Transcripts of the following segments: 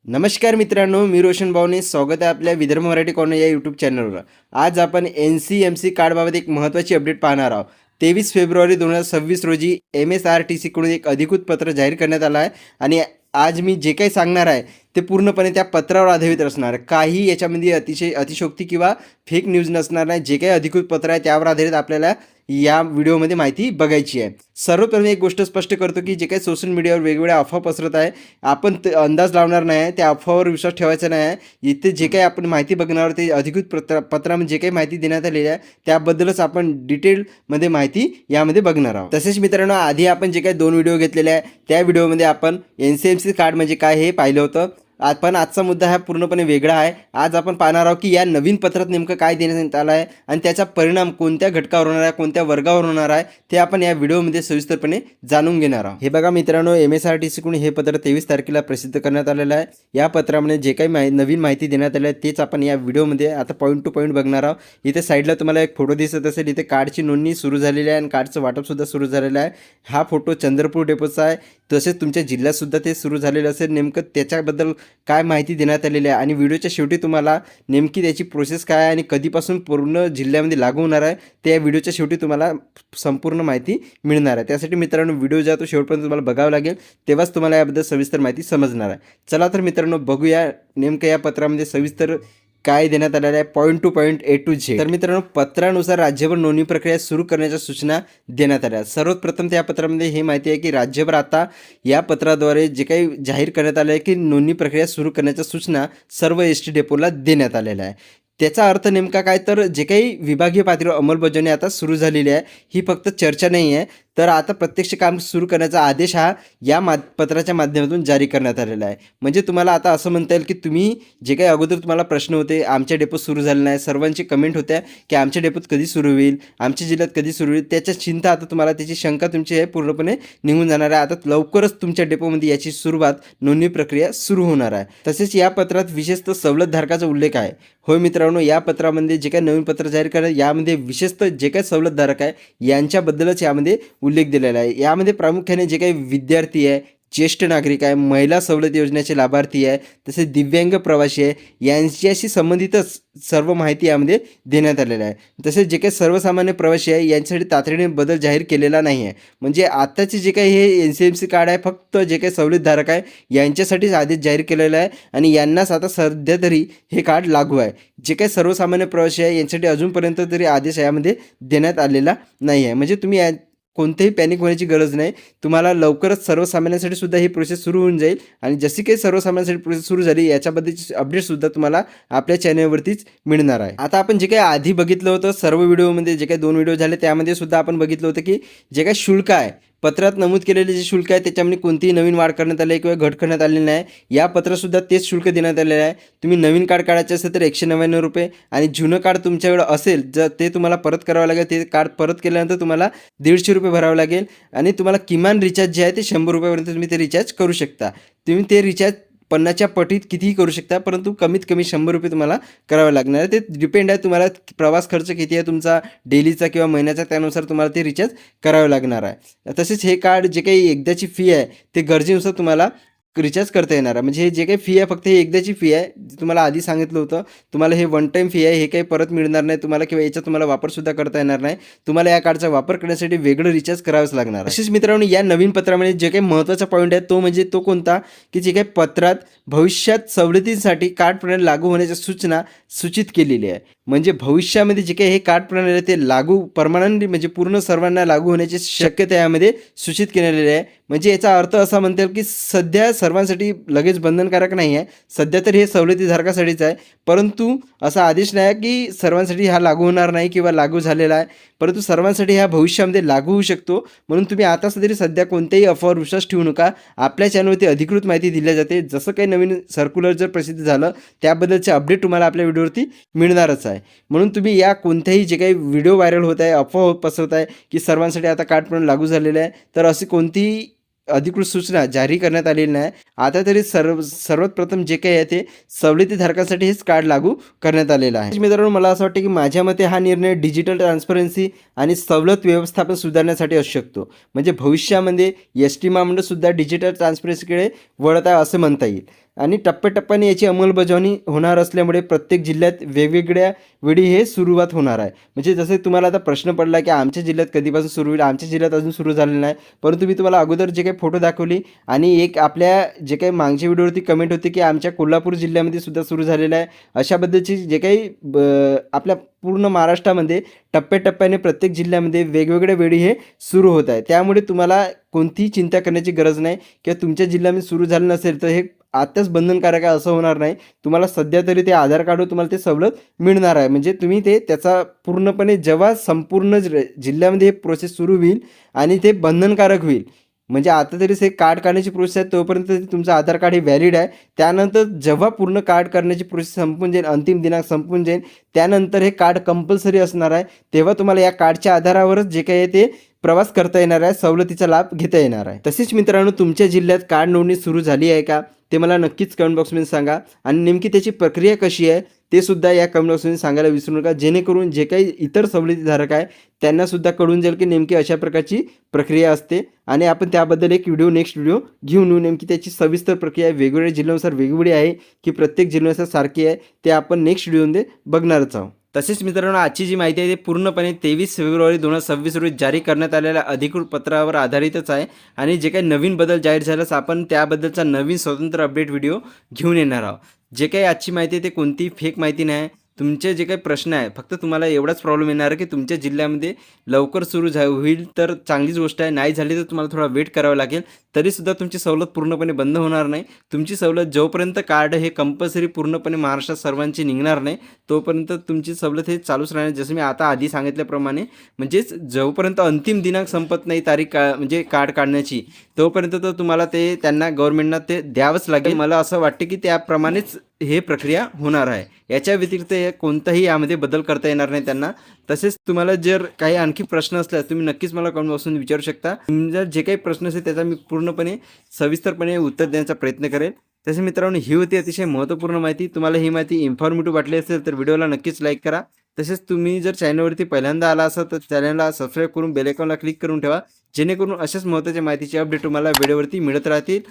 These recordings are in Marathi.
नमस्कार मित्रांनो, मी रोशन भाऊने स्वागत आहे आपल्या विदर्भ मराठी कॉर्नर या यूट्यूब चॅनलवर। आज आपण NCMC कार्डबाबत एक महत्त्वाची अपडेट पाहणार आहोत। 23 फेब्रुवारी 2026 रोजी MSRTC कडून एक अधिकृत पत्र जाहीर करण्यात आलं आहे आणि आज मी जे काही सांगणार आहे ते पूर्णपणे त्या पत्रावर आधारित असणार आहे। काही याच्यामध्ये अतिशयोक्ती किंवा फेक न्यूज नसणार नाही। जे काही अधिकृत पत्र आहे त्यावर आधारित आपल्याला या व्हिडिओमध्ये माहिती बघायची आहे। सर्वप्रथम एक गोष्ट स्पष्ट करतो की जे काही सोशल मीडियावर वेगवेगळ्या अफवा पसरत आहे, आपण अंदाज लावणार नाही आहे, त्या अफवावर विश्वास ठेवायचा नाही आहे। इथे जे काही आपण माहिती बघणार आहोत ते अधिकृत पत्रामध्ये जे काही माहिती देण्यात आलेली आहे त्याबद्दलच आपण डिटेलमध्ये माहिती यामध्ये बघणार आहोत। तसेच मित्रांनो, आधी आपण जे काही 2 व्हिडिओ घेतलेले आहे त्या व्हिडिओमध्ये आपण NCMC कार्ड म्हणजे काय हे पाहिलं होतं। पण आजचा मुद्दा हा पूर्णपणे वेगळा आहे। आज आपण पाहणार आहोत की या नवीन पत्रात नेमकं काय देण्यात आलं आहे आणि त्याचा परिणाम कोणत्या घटकावर होणार आहे, कोणत्या वर्गावर होणार आहे ते आपण या व्हिडिओमध्ये सविस्तरपणे जाणून घेणार आहोत। हे बघा मित्रांनो, MSRTC कडून हे पत्र 23 तारखेला प्रसिद्ध करण्यात आलेलं आहे। या पत्रामध्ये जे काही नवीन माहिती देण्यात आली आहे तेच आपण या व्हिडिओमध्ये आता पॉईंट टू पॉईंट बघणार आहोत। इथे साईडला तुम्हाला एक फोटो दिसत असेल, इथे कार्डची नोंदणी सुरू झालेली आहे आणि कार्डचं वाटपसुद्धा सुरू झालेलं आहे। हा फोटो चंद्रपूर डेपोचा आहे, तसेच तुमच्या जिल्ह्यातसुद्धा ते सुरू झालेलं असेल। नेमकं त्याच्याबद्दल काय माहिती देण्यात आलेली आहे आणि व्हिडिओच्या शेवटी तुम्हाला नेमकी त्याची प्रोसेस काय आहे आणि कधीपासून पूर्ण जिल्ह्यामध्ये लागू होणार आहे त्या व्हिडिओच्या शेवटी तुम्हाला संपूर्ण माहिती मिळणार आहे। त्यासाठी मित्रांनो, व्हिडिओ जो तो शेवटपर्यंत तुम्हाला बघावं लागेल, तेव्हाच तुम्हाला याबद्दल सविस्तर माहिती समजणार आहे। चला तर मित्रांनो, बघूया नेमकं या पत्रामध्ये सविस्तर काय देण्यात आलेलं आहे, point two point A to Z। तर मित्रांनो, पत्रानुसार राज्यभर नोंदणी प्रक्रिया सुरू करण्याच्या सूचना देण्यात आल्या। सर्वात प्रथम त्या पत्रामध्ये हे माहिती आहे की राज्यभर आता या पत्राद्वारे जे काही जाहीर करण्यात आलं आहे की नोंदणी प्रक्रिया सुरू करण्याच्या सूचना सर्व ST डेपोला देण्यात आलेल्या आहे। त्याचा अर्थ नेमका काय, तर जे काही विभागीय पातळीवर अंमलबजावणी आता सुरू झालेली आहे, ही फक्त चर्चा नाही आहे, तर आता प्रत्यक्ष काम सुरू करण्याचा आदेश हा या पत्राच्या माध्यमातून जारी करण्यात आलेला आहे। म्हणजे तुम्हाला आता असं म्हणता येईल की तुम्ही जे काही अगोदर तुम्हाला प्रश्न होते, आमच्या डेपोत सुरू झालं नाही, सर्वांची कमेंट होत्या की आमच्या डेपोत कधी सुरू होईल, आमच्या जिल्ह्यात कधी सुरू होईल, त्याच्या चिंता आता तुम्हाला, त्याची शंका तुमची आहे पूर्णपणे निघून जाणार आहे। आता लवकरच तुमच्या डेपोमध्ये याची सुरुवात, नोंदणी प्रक्रिया सुरू होणार आहे। तसेच या पत्रात विशेषतः सवलतधारकाचा उल्लेख आहे। होय मित्रांनो, या पत्रामध्ये जे काही नवीन पत्र जाहीर करण्यात, यामध्ये विशेषतः जे काही सवलतधारक आहे यांच्याबद्दलच यामध्ये उल्लेख दिलेला आहे। यामध्ये प्रामुख्याने जे काही विद्यार्थी आहे, ज्येष्ठ नागरिक आहे, महिला सवलत योजनेचे लाभार्थी आहे, तसेच दिव्यांग प्रवासी आहे, यांच्याशी संबंधितच सर्व माहिती यामध्ये देण्यात आलेलं आहे। तसेच जे काही सर्वसामान्य प्रवासी आहे यांच्यासाठी तातडीने बदल जाहीर केलेला नाही आहे। म्हणजे आत्ताचे जे काही हे NCMC कार्ड आहे फक्त जे काही सवलतधारक आहे यांच्यासाठीच आदेश जाहीर केलेला आहे आणि यांनाच आता सध्या तरी हे कार्ड लागू आहे। जे काही सर्वसामान्य प्रवासी आहे यांच्यासाठी अजूनपर्यंत तरी आदेश यामध्ये देण्यात आलेला नाही आहे। म्हणजे तुम्ही कोणतेही पॅनिक होण्याची गरज नाही। तुम्हाला लवकरच सर्वसामान्यांसाठी सुद्धा ही प्रोसेस सुरू होऊन जाईल आणि जशी काही सर्वसामान्यांसाठी प्रोसेस सुरू झाली याच्याबद्दलची अपडेटसुद्धा तुम्हाला आपल्या चॅनलवरतीच मिळणार आहे। आता आपण जे काही आधी बघितलं होतं सर्व व्हिडिओमध्ये, जे काही 2 व्हिडिओ झाले त्यामध्ये सुद्धा आपण बघितलं होतं की जे काही शुल्क आहे, पत्रात नमूद केलेले जे शुल्क आहे त्याच्यामध्ये कोणतीही नवीन वाढ करण्यात आली किंवा घट करण्यात आलेली नाही। या पत्रातसुद्धा तेच शुल्क देण्यात आलेलं आहे। तुम्ही नवीन कार्ड काढायचे असेल तर 199 रुपये आणि जुनं कार्ड तुमच्याकडे असेल जर ते तुम्हाला परत करावं लागेल। ते कार्ड परत केल्यानंतर तुम्हाला 150 रुपये भरावं लागेल आणि तुम्हाला किमान रिचार्ज जे आहे ते 100 रुपयापर्यंत तुम्ही ते रिचार्ज करू शकता। तुम्ही ते रिचार्ज 50च्या पटीत कितीही करू शकता, परंतु कमीत कमी 100 रुपये तुम्हाला करावे लागणार आहे। ते डिपेंड आहे तुम्हाला प्रवास खर्च किती आहे तुमचा डेलीचा किंवा महिन्याचा, त्यानुसार तुम्हाला ते रिचार्ज करावे लागणार आहे। तसेच हे कार्ड जे काही एकदाची फी आहे ते गरजेनुसार तुम्हाला रिचार्ज करता येणार आहे। म्हणजे हे जे काही फी आहे फक्त हे एकदाची फी आहे, तुम्हाला आधी सांगितलं होतं। तुम्हाला हे वन टाईम फी आहे, हे काही परत मिळणार नाही तुम्हाला किंवा याचा तुम्हाला वापरसुद्धा करता येणार नाही। तुम्हाला या कार्डचा वापर करण्यासाठी वेगळं रिचार्ज करावंच लागणार आहे। तसेच मित्रांनो, या नवीन पत्रामध्ये जे काही महत्त्वाचा पॉईंट आहे तो म्हणजे तो कोणता, की जे काही पत्रात भविष्यात सवलतींसाठी कार्ड प्रणाली लागू होण्याच्या सूचना सूचित केलेली आहे। म्हणजे भविष्यामध्ये जे काही हे कार्ड प्रणाली आहे ते लागू परमनंटली म्हणजे पूर्ण सर्वांना लागू होण्याची शक्यता यामध्ये सूचित केलेली आहे। म्हणजे याचा अर्थ असा म्हणता येईल की सध्या सर्वांसाठी लगेच बंधनकारक नाही आहे, सध्या तर हे सवलतीधारकासाठीच आहे, परंतु असा आदेश नाही की सर्वांसाठी हा लागू होणार नाही किंवा लागू झालेला आहे, परंतु सर्वांसाठी हा भविष्यामध्ये लागू होऊ शकतो। म्हणून तुम्ही आता तरी सध्या कोणत्याही अफवावर विश्वास ठेवू नका। आपल्या चॅनलवरती अधिकृत माहिती दिली जाते। जसं काही नवीन सर्क्युलर जर प्रसिद्ध झालं त्याबद्दलचे अपडेट तुम्हाला आपल्या व्हिडिओवरती मिळणारच आहे। म्हणून तुम्ही या कोणत्याही जे काही व्हिडिओ व्हायरल होत आहे, अफवा पसरत आहे की सर्वांसाठी आता कार्ड प्रणाली लागू झालेलं आहे, तर अशी कोणतीही अधिकृत सूचना जारी करण्यात आलेली नाही। आता तरी सर्वात प्रथम जे काही आहे ते सवलतीधारकांसाठी हेच कार्ड लागू करण्यात आलेलं आहे। मित्रांनो, मला असं वाटतं की माझ्या मते हा निर्णय डिजिटल ट्रान्सपरन्सी आणि सवलत व्यवस्थापन सुधारण्यासाठी असू शकतो। म्हणजे भविष्यामध्ये ST महामंडळ सुद्धा डिजिटल ट्रान्सपरन्सीकडे वळत आहे असं म्हणता येईल। आणि टप्प्याटप्प्याने याची अंमलबजावणी होणार असल्यामुळे प्रत्येक जिल्ह्यात वेगवेगळ्या वेळी हे सुरुवात होणार आहे. म्हणजे जसे तुम्हाला आता प्रश्न पडला की आमच्या जिल्ह्यात कधीपासून सुरू होईल, आमच्या जिल्ह्यात अजून सुरू झालेलं नाही. परंतु मी तुम्हाला अगोदर जे काही फोटो दाखवली आणि एक आपल्या जे काही मागच्या व्हिडिओवरती कमेंट होती की आमच्या कोल्हापूर जिल्ह्यामध्ये सुद्धा सुरू झालेलं आहे. अशा पद्धतीची जे काही आपल्या पूर्ण महाराष्ट्रामध्ये टप्प्याटप्प्याने प्रत्येक जिल्ह्यामध्ये वेगवेगळ्या वेळी हे सुरू होत आहे. त्यामुळे तुम्हाला कोणतीही चिंता करण्याची गरज नाही किंवा तुमच्या जिल्ह्यामध्ये सुरू झालं नसेल तर हे आताच बंधनकारक आहे असं होणार नाही. तुम्हाला सध्या तरी ते आधार कार्डवर तुम्हाला ते सवलत मिळणार आहे. म्हणजे तुम्ही ते त्याचा पूर्णपणे जेव्हा संपूर्ण जिल्ह्यामध्ये हे प्रोसेस सुरू होईल आणि ते बंधनकारक होईल, म्हणजे आता तरी हे कार्ड काढण्याची प्रोसेस आहे तोपर्यंत तुमचं आधार कार्ड हे व्हॅलिड आहे. त्यानंतर जेव्हा पूर्ण कार्ड करण्याची प्रोसेस संपून जाईल, अंतिम दिनांक संपून जाईल, त्यानंतर हे कार्ड कंपल्सरी असणार आहे. तेव्हा तुम्हाला या कार्डच्या आधारावरच जे काही आहे ते प्रवास करता येणार आहे, सवलतीचा लाभ घेता येणार आहे. तसेच मित्रांनो, तुमच्या जिल्ह्यात कार्ड नोंदणी सुरू झाली आहे का ते मला नक्कीच कमेंट बॉक्समध्ये सांगा आणि नेमकी त्याची प्रक्रिया कशी आहे ते सुद्धा या कमेंट बॉक्समध्ये सांगायला विसरू नका, जेणेकरून जे काही इतर सवलतीधारक आहे त्यांनासुद्धा कळून जाईल की नेमकी अशा प्रकारची प्रक्रिया असते. आणि आपण त्याबद्दल एक नेक्स्ट व्हिडिओ घेऊन येऊ. नेमकी त्याची सविस्तर प्रक्रिया वेगवेगळ्या जिल्ह्यानुसार वेगवेगळी आहे की प्रत्येक जिल्ह्यानुसार सारखी आहे ते आपण नेक्स्ट व्हिडिओमध्ये बघणारच आहोत. तसेच मित्रांनो, आजची जी माहिती आहे ती पूर्णपणे 23 फेब्रुवारी 2026 रोजी जारी करण्यात आलेल्या अधिकृत पत्रावर आधारितच आहे आणि जे काही नवीन बदल जाहीर झाल्यास आपण त्याबद्दलचा नवीन स्वतंत्र अपडेट व्हिडिओ घेऊन येणार आहोत. जे काही आजची माहिती आहे ते कोणतीही फेक माहिती नाही. तुमचे जे काही प्रश्न आहे फक्त तुम्हाला एवढाच प्रॉब्लेम येणार आहे की तुमच्या जिल्ह्यामध्ये लवकर सुरू होईल तर चांगलीच गोष्ट आहे, नाही झाली तर तुम्हाला थोडा वेट करावा लागेल. तरीसुद्धा तुमची सवलत पूर्णपणे बंद होणार नाही. तुमची सवलत जोपर्यंत कार्ड हे कंपल्सरी पूर्णपणे महाराष्ट्रात सर्वांची निघणार नाही तोपर्यंत तुमची सवलत हे चालूच राहणार. जसं मी आता आधी सांगितल्याप्रमाणे, म्हणजेच जोपर्यंत अंतिम दिनांक संपत नाही तारीख म्हणजे कार्ड काढण्याची, तोपर्यंत तर तुम्हाला ते त्यांना गव्हर्नमेंटना ते द्यावंच लागेल. मला असं वाटतं की त्याप्रमाणेच हे प्रक्रिया होणार आहे. याच्या व्यतिरिक्त कोणताही यामध्ये बदल करता येणार नाही त्यांना. तसेच तुम्हाला जर काही आणखी प्रश्न असल्यास तुम्ही नक्कीच मला कमेंट बॉक्समध्ये विचारू शकता. जर जे काही प्रश्न असेल त्याचा मी पूर्णपणे सविस्तरपणे उत्तर देण्याचा प्रयत्न करेल. तसे मित्रांनो, ही होती अतिशय महत्त्वपूर्ण माहिती. तुम्हाला ही माहिती इन्फॉर्मेटिव्ह वाटली असेल तर व्हिडिओला नक्कीच लाईक करा. तसेच तुम्ही जर चॅनलवरती पहिल्यांदा आला असाल तर चॅनलला सबस्क्राईब करून बेल आयकॉनला क्लिक करून ठेवा, जेणेकरून अशाच महत्त्वाच्या माहितीचे अपडेट तुम्हाला व्हिडिओवरती मिळत राहतील.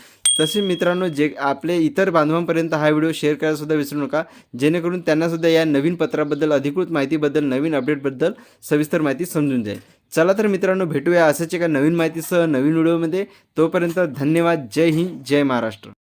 तसे मित्रांनो, जे आपले इतर बांधवांपर्यंत हा व्हिडिओ शेअर करायला सुद्धा विसरू नका, जेणेकरून त्यांनासुद्धा या नवीन पत्राबद्दल, अधिकृत माहितीबद्दल, नवीन अपडेटबद्दल सविस्तर माहिती समजून जाईल. चला तर मित्रांनो, भेटूया अशाच एका नवीन माहितीसह नवीन व्हिडिओमध्ये. तोपर्यंत धन्यवाद. जय हिंद, जय महाराष्ट्र.